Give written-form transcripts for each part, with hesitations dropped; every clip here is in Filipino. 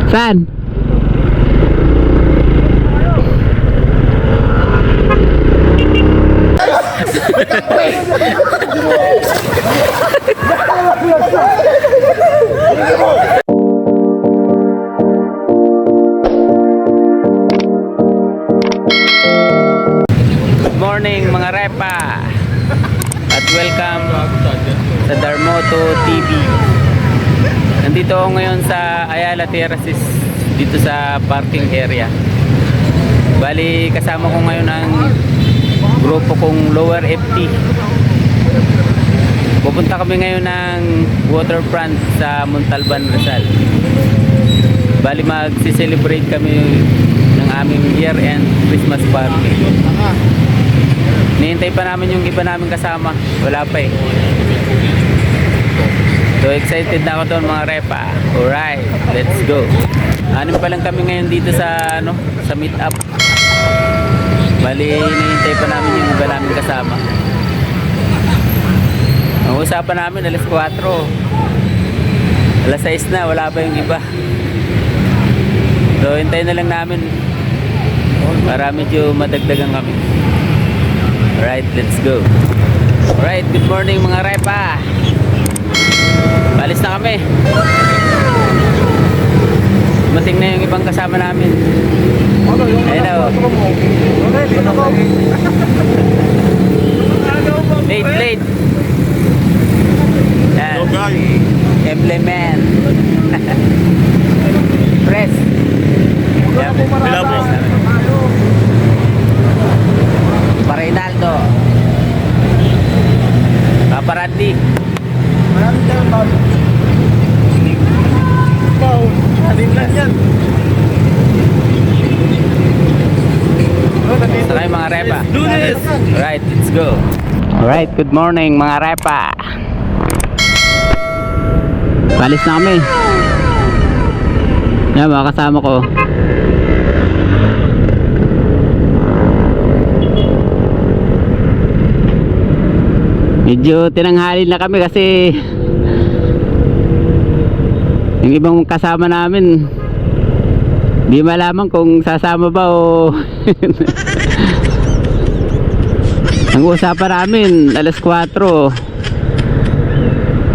Saan? Good morning mga repa at welcome sa Darmoto TV. Nandito ako ngayon sa Ayala Terraces, dito sa parking area. Bali kasama ko ngayon ang grupo kong Lower FT. Pupunta kami ngayon ng waterfront sa Montalban, Rizal. Bali magsi-celebrate kami ng aming year-end Christmas party. Nihintay pa namin yung iba namin kasama. Wala pa eh. So excited na ako doon mga repa. Alright, let's go. Anim pa lang kami ngayon dito sa sa meet up. Bali nihintay pa namin yung iba namin kasama. Ang usapan namin alas 4. Alas 6 na, wala pa yung iba. So hintayin na lang namin para medyo madagdagan kami. Alright, let's go. Alright, good morning mga repa. Balis na kami. Dumating na yung ibang kasama namin. Ayun o. Late. Yan. Implement. Press. Yan. Parinaldo. Paparandi. Sakay mga repa. Alright, let's go. Alright, good morning mga repa. Balis na kami. Yan mga kasama ko. Medyo tinanghali na kami kasi yung ibang kasama namin di malaman kung sasama ba o ang usapan namin alas 4,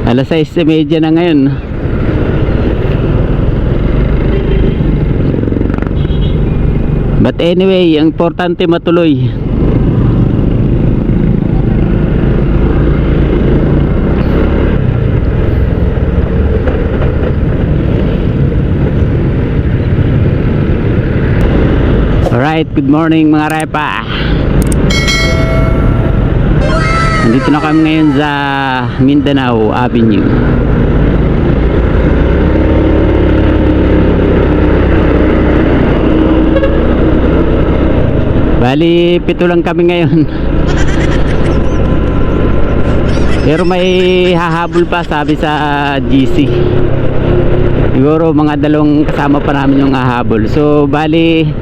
alas 6:30 na ngayon. But anyway, ang importante matuloy. Alright, good morning mga repa. Nandito na kami ngayon sa Mindanao Avenue. Bali, 7 lang kami ngayon. Pero may hahabol pa sabi sa GC. Siguro mga 2 kasama pa namin yung hahabol. So bali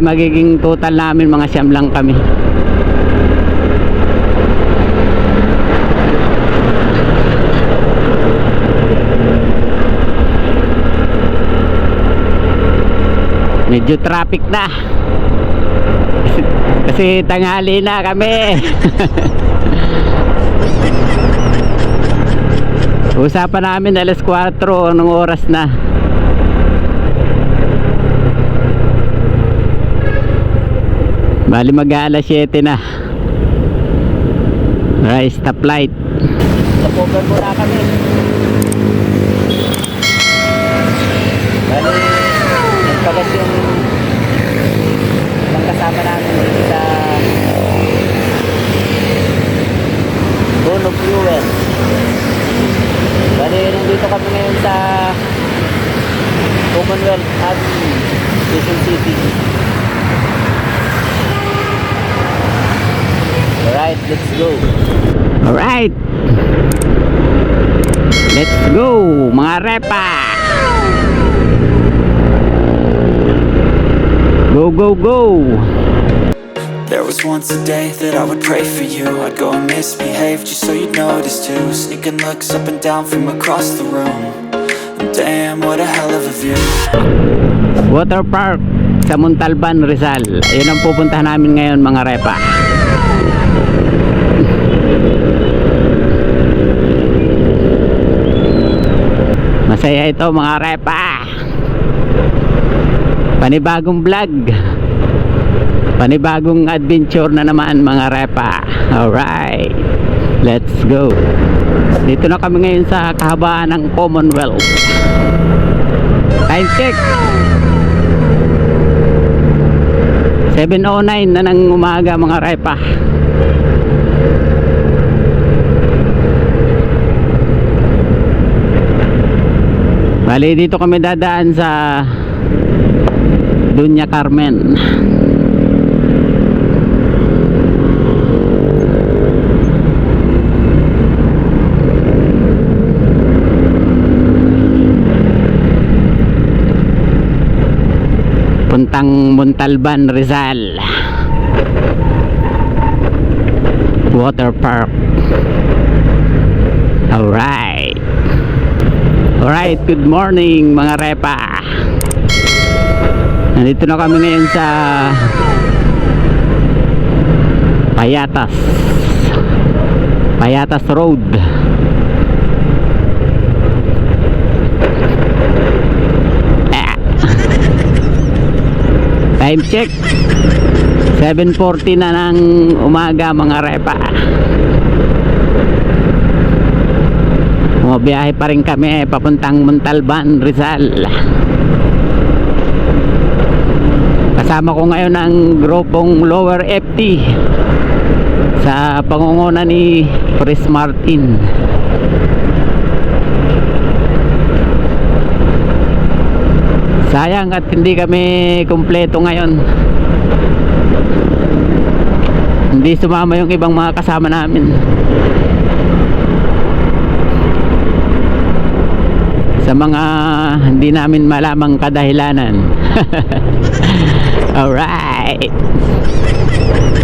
magiging total namin mga 9 lang kami. Medyo traffic na kasi tanghali na kami. Usapan namin alas 4, anong oras na? Bali mag-alas 7 na. Alright, stoplight. Tapogan muna kami. Bali nagpagas yung ibang kasama namin dito sa Bono Fuel. Bali nandito kami ngayon sa Commonwealth Avenue, Quezon City. Alright, let's go. Alright, let's go mga repa. Go, go, go. There was once a day that I would pray for you. I'd go and misbehave just so you'd notice too. Sneaking looks up and down from across the room. And Damn, what a hell of a view. Water Park sa Montalban, Rizal. Ayun ang pupuntahan namin ngayon mga repa. Masaya ito mga repa. Panibagong vlog, panibagong adventure na naman mga repa. Alright, let's go. Dito na kami ngayon sa kahabaan ng Commonwealth. Time check 7:09 na ng umaga mga repa. Bali dito kami dadaan sa Dunya Carmen. Puntang Montalban, Rizal. Water Park. Alright. Alright, good morning mga repa. Nandito na kami ngayon sa Payatas Road. Time check 7:40 na ng umaga mga repa. Bumabiyahe pa rin kami papuntang Montalban, Rizal. Kasama ko ngayon ang grupong Lower FT sa pangunguna ni Chris Martin. Sayang at hindi kami kumpleto ngayon. Hindi sumama yung ibang mga kasama namin. Sa mga hindi namin malamang kadahilanan. Alright,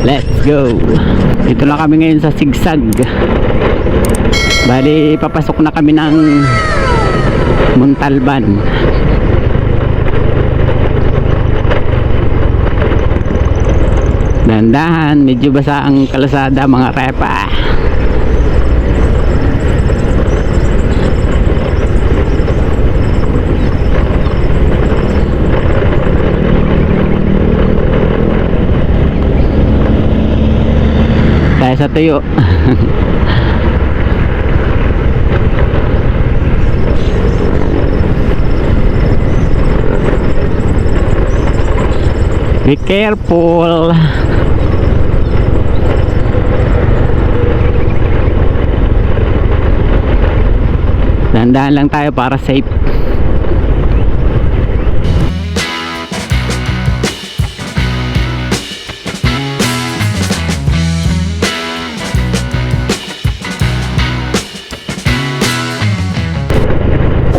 let's go. Dito na kami ngayon sa Sigsag. Bali papasok na kami ng Montalban. Dandahan, medyo basa ang kalsada mga repa. Tayo sa tuyo. Be careful. Dahan-dahan lang tayo para safe.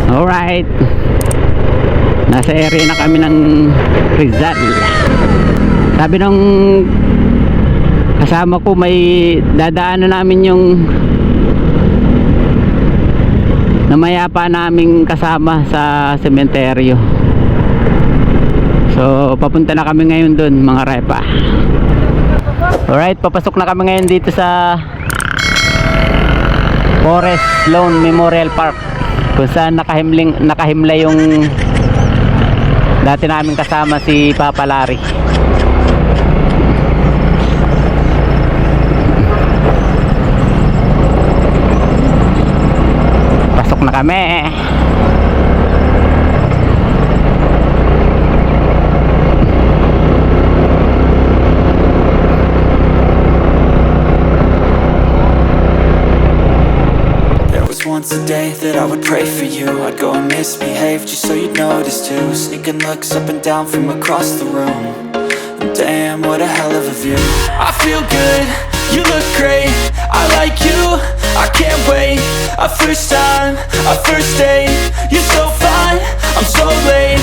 Alright, nasa area na kami ng Rizal. Sabi nung kasama ko may dadaanan namin yung namayapa naming kasama sa sementeryo. So papunta na kami ngayon dun mga repa. Alright, papasok na kami ngayon dito sa Forest Lawn Memorial Park, kung saan nakahimla yung dati namin kasama si Papa Larry. Pasok na kami. Once a day that I would pray for you, I'd go and misbehave just so you'd notice too. Sneaking looks up and down from across the room. And damn, what a hell of a view. I feel good, you look great, I like you, I can't wait. A first time, a first date, you're so fine, I'm so late.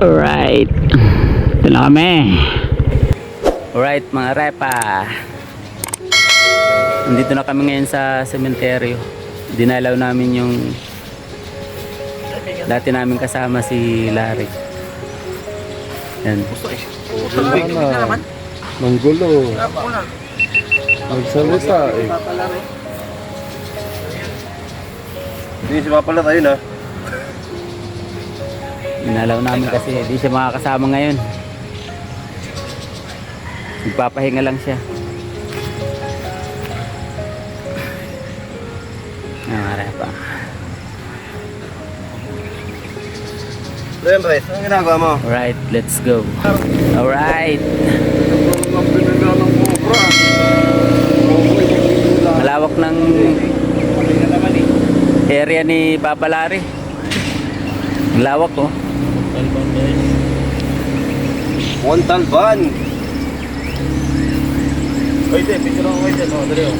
Alright, ito na kami. Alright mga repa, Nandito na kami ngayon sa sementeryo. Dinalaw namin yung dati namin kasama si Larry. Yan. Manggulo. Magsalita eh. Hindi si Papa lang tayo na. Dinalaw namin kasi di siya makakasama ngayon. Magpapahinga lang siya. Repa. Renres, anong ginagawa mo? Alright, let's go. Alright. Malawak ng area ni Papa Larry. Malawak oh. Montalban. Oy, te, picture ako kayo dyan. O, dali o.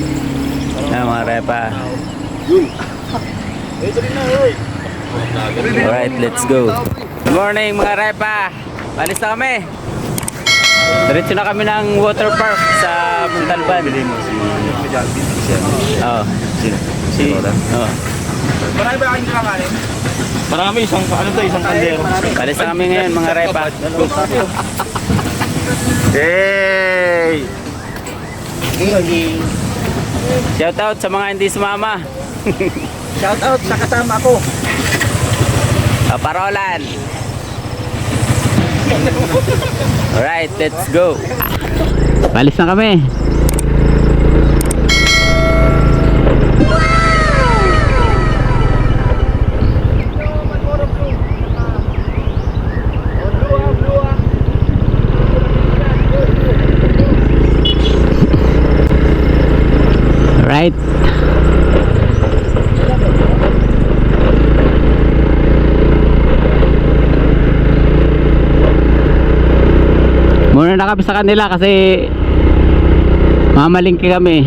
Mga repa. Yun. Oy, dali na, oy. Alright, let's go. Good morning mga repa. Alis na kami. Diretso na kami ng water park sa Montalban. Oo. Oo. Marami ba kayong kinakain? Marami, isang kaldero. Alis na kami ngayon mga repa. Hey! Shout out sa mga hindi sumama. Shout out sa kasama ko. Parolan. Alright, let's go. Alis na kami. Right. Muna na kami sa kanila kasi mamalingki kami.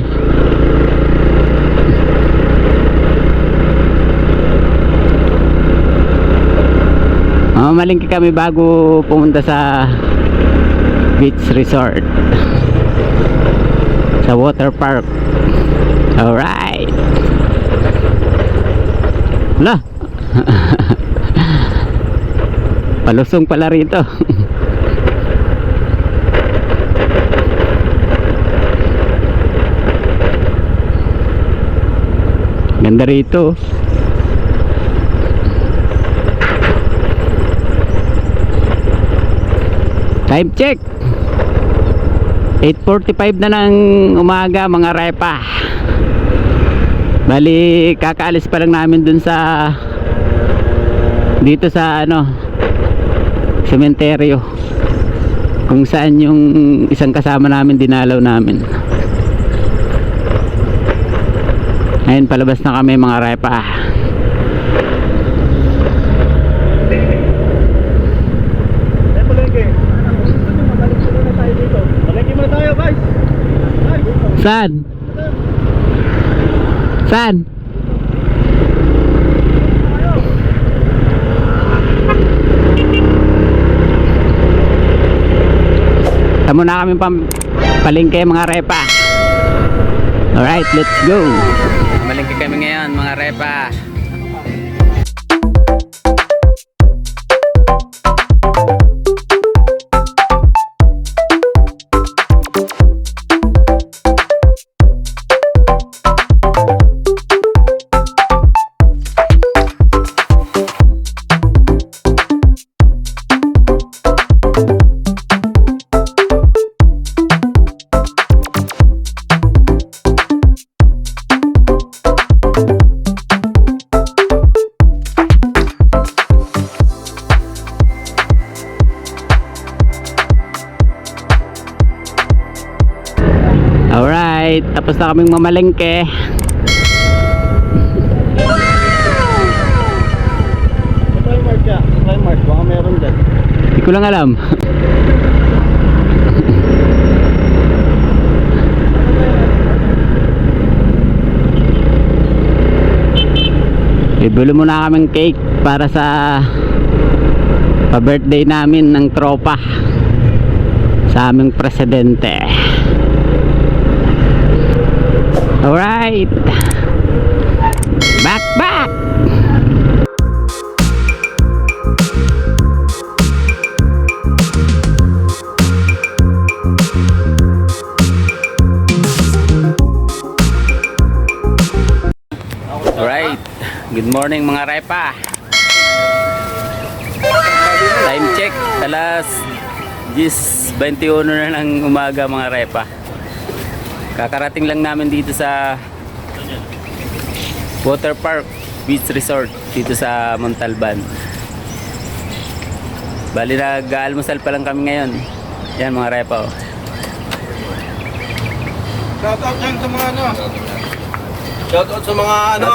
Mamalingki kami bago pumunta sa beach resort, sa water park. Alright. Wala. Palusong pala rito. Ganda rito. Time check 8:45 na ng umaga mga repa. Bali kakaalis pa lang namin dun sa dito sa sementeryo kung saan yung isang kasama namin dinalaw namin. Ngayon palabas na kami mga repa. Saan? Saan? Tamo na kami palengke mga repa. Alright, let's go. Palengke kami ngayon mga repa. Alright, tapos na kaming mamalengke. Supply mart ka. Supply mart. Baka meron dyan. Hindi ko lang alam. Ibili muna kaming cake para sa pa-birthday namin ng tropa sa aming presidente. Alright. Back. Alright. Good morning mga repa. Time check. Alas 10:21 na ng umaga mga repa. Kakarating lang namin dito sa Water Park Beach Resort dito sa Montalban. Bali nag-almusal pa lang kami ngayon. Yan mga repa. Shoutout dyan sa mga ano. Shoutout sa mga ano.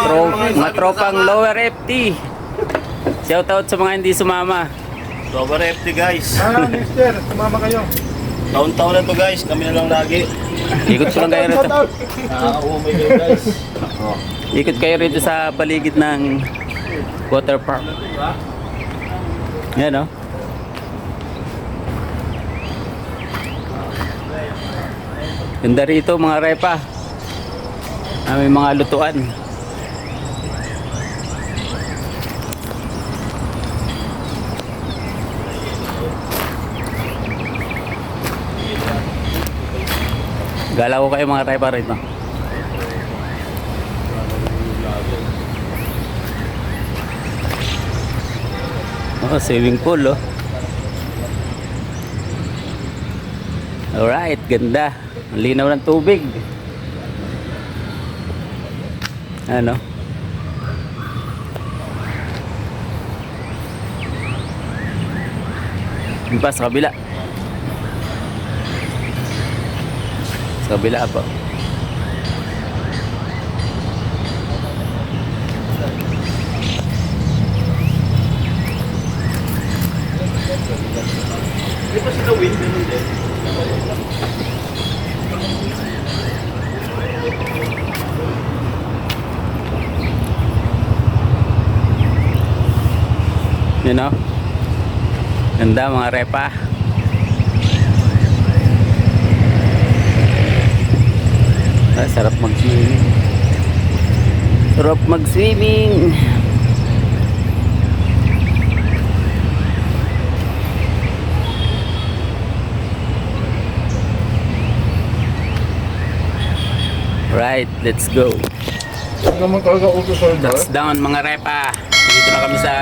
Mga tropang Lower FT. Shoutout sa mga hindi sumama. Lower FT guys. Next year, sumama kayo. Taon-taon na to guys, kami na lang lagi. Ikot ko lang kayo rito. Umay kayo guys. Ikot kayo rito sa paligid ng water park. Yan o. Ganda rito mga repa. May mga lutuan. Galaw ko kayo mga repa rito. Swimming pool oh. Alright, ganda. Ang linaw ng tubig. Ano? Yung pa sa kabila. Sa kabila po. Di ba sila wind ganun din? You know? Ganda mga repa. Sarap mag-swimming. Sarap mag-swimming. Right, let's go. Huwag naman talaga uso sa iba. Touchdown mga repa. Dito na kami sa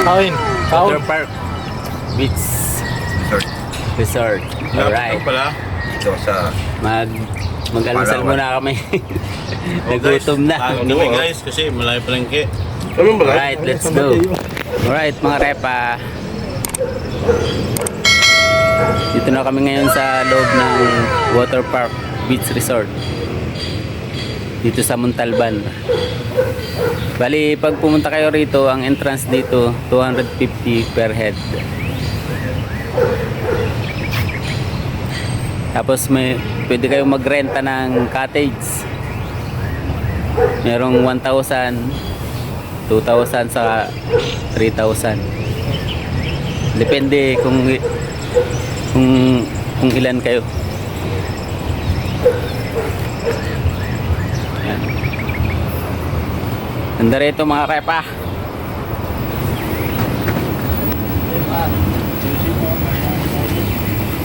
Kain. Water Park Beach Resort. Alright. pala. Ito sa... Mag-almusal muna kami. Nagutom na. Kami guys kasi malayo palengke. Alright, let's go. Alright mga repa. Dito na kami ngayon sa loob ng Water Park Beach Resort dito sa Montalban. Bali pag pumunta kayo rito, ang entrance dito 250 per head. Tapos pwede kayong magrenta ng cottage. Merong 1,000, 2,000 sa 3,000. Depende kung ilan kayo. Yan. Ganda rito mga repa.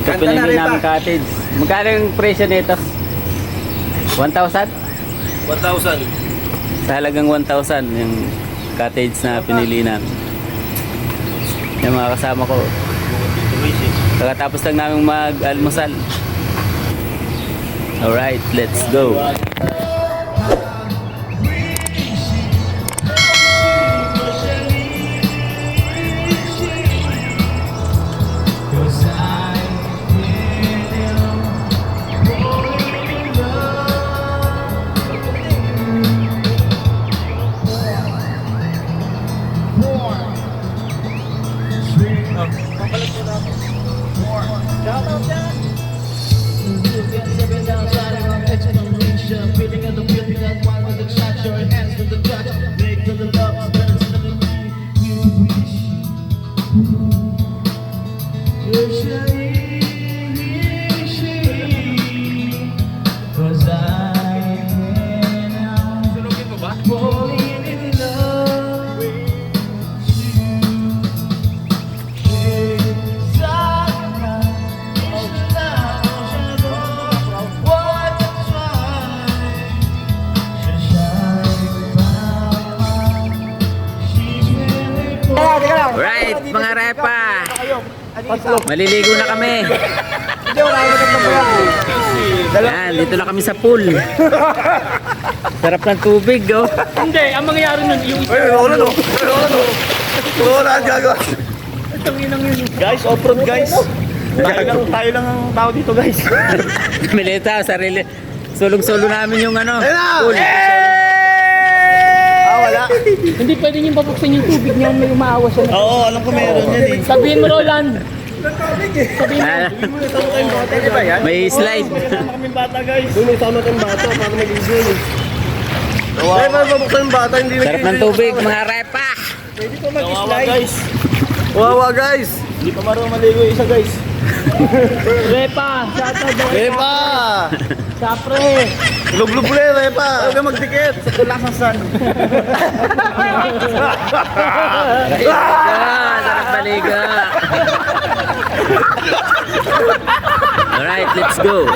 Ito pinili namin cottage. Magkano yung presyo nito? 1,000? 1,000. Sa halagang 1,000 yung cottage na pinili namin. Yung mga kasama ko. Kakatapos lang namin mag-almusal. Alright, let's go. Feeling Maliligo na kami. Hindi, wala ako nagtabayan. Yan, dito na kami sa pool. Sarap ng tubig, oh. Hindi, ang mangyayari nun, yung Ay, wala no. Wala ang gagawa. Guys, off-road guys. Tayo lang ang tao dito guys. Milita, sarili. Sulong-sulo namin yung ano. Pool. Wala. hindi pwede niyong babuksan yung tubig niya, may umaawa siya. Oo, alam ko meron yan eh. Sabihin mo, Roland. Ah, may slide. Kasama kaming bata guys. Doon may sama kang bata para mag-isin. Ay, mababuksan yung bata, hindi Sarap ng tubig, mga repa. Kawawa guys. Kawawa guys. Hindi pa marunong maligo yung isa guys. Repa, shoutout daw. Repa! Sapre. Lubluble, Repa! Huwag ka magdikit sa tulasasan. Sarap baliga. Alright, let's go.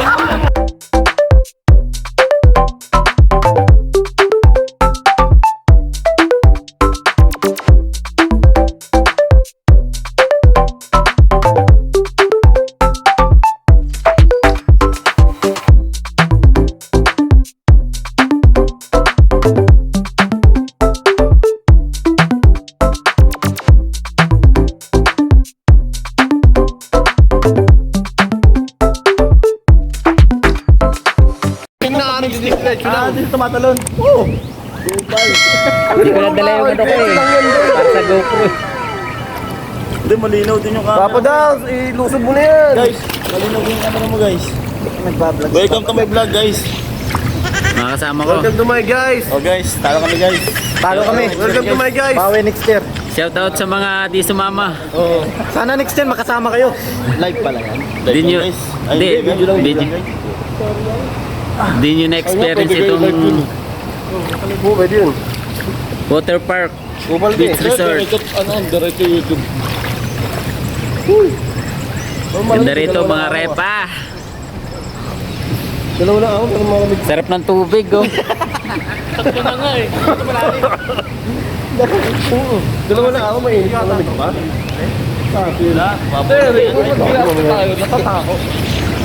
Dito tumatalon. Oo! Hindi ko lang dala yung ano ko eh. Para sa GoPro. Hindi, malinaw din yung camera. Papa daw, ilusog mo na yan. Guys, malinaw din yung camera mo guys. Nagbablog. Welcome to my vlog guys. Mga kasama ko. Welcome to my guys. Oh guys, talo kami guys. Talo kami. Welcome to my guys. Bawi next year. Shoutout sa mga di sumama. Oo. Sana next year makasama kayo. Live pala yan. Di nyo, hindi, di nyo na-experience itong Pwede yun. water park, beach resort. Diretso YouTube. Ganda rito mga repa. Dalawa na ako, pero malamig. Sarap ng tubig, oh. Takbo na nga eh. Dalawa na ako, mainit. Malamig pa? Natatakot.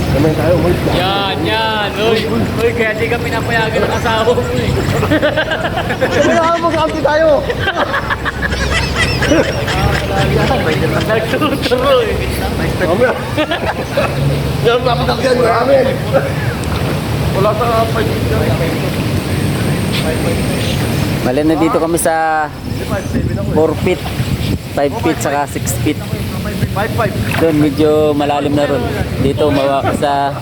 Kamay tayo, hoy. Yan. Uy, kaya di ka pinapayagan ng asawa mo eh. Sabi na ako, mag-auntie tayo. Nagtuturo eh. Mamaya. Yan, napatakyan mo namin. Wala sa 5 feet yan. Mali na dito kami sa 4 feet, 5 feet, saka 6 feet. 5. Doon medyo malalim na ron. Dito sa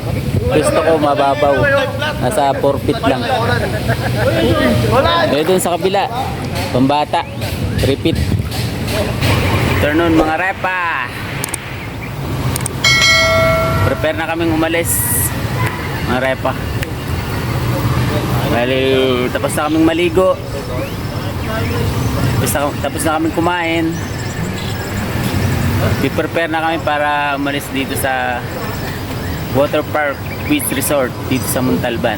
gusto ko mababaw. Nasa 4 feet lang. Kaya doon sa kabila, pambata, 3 feet. Turn on mga repa. Prepare na kaming umalis mga repa. Bali, tapos na kaming maligo. Tapos na kaming kumain. I-prepare na kami para umalis dito sa water park beach resort dito sa Montalban.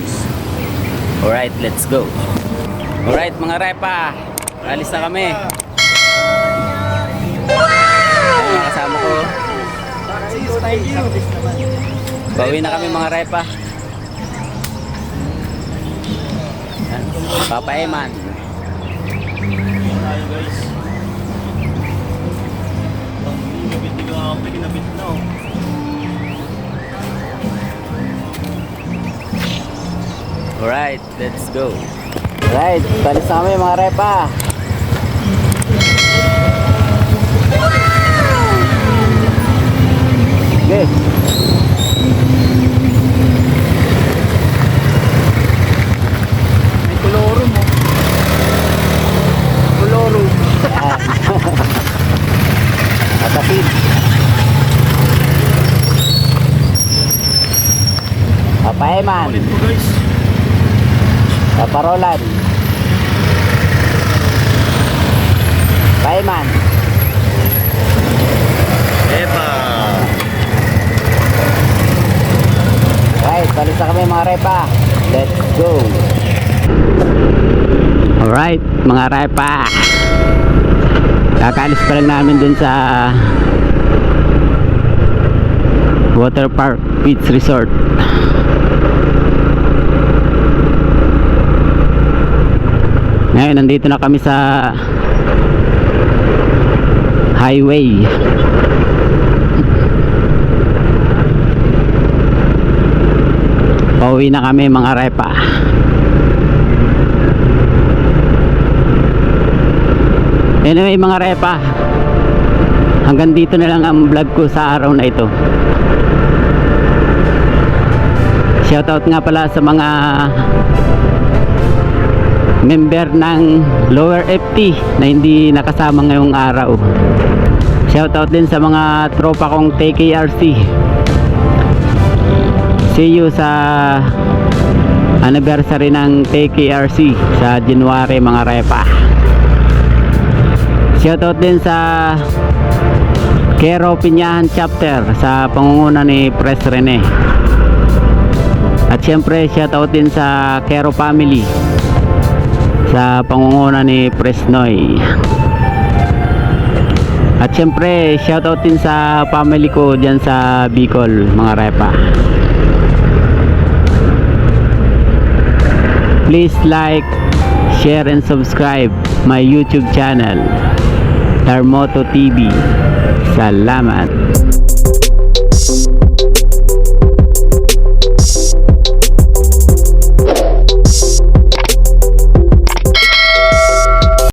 Alright, let's go. Alright mga repa, alis na kami. Ayan, mga kasama ko. Bawi na kami mga repa. Ayan, Papa Eman. Alright, let's go. Alright, balis na kami mga repa. Okay. May koloro mo. Koloro. Atapid. Papa Eman. Ulit mo guys. Papa Roland. Paiman. Epa. Right, balis na kami mga repa. Let's go. Alright, mga repa. Kakaalis pa lang namin dun sa Water Park Beach Resort. Ngayon nandito na kami sa highway. Pauwi na kami mga repa. Anyway mga repa, hanggang dito na lang ang vlog ko sa araw na ito. Shoutout nga pala sa mga member ng Lower FT na hindi nakasama ngayong araw. Shoutout din sa mga tropa kong TKRC. See you sa anniversary ng TKRC sa January mga repa. Shoutout din sa Quero Pinyahan Chapter sa pangunguna ni Pres Rene. At syempre shoutout din sa Quero Family sa pangunguna ni Pres Noy. At syempre shoutout din sa family ko dyan sa Bicol mga repa. Please like, share and subscribe my YouTube channel Darmoto TV. Salamat.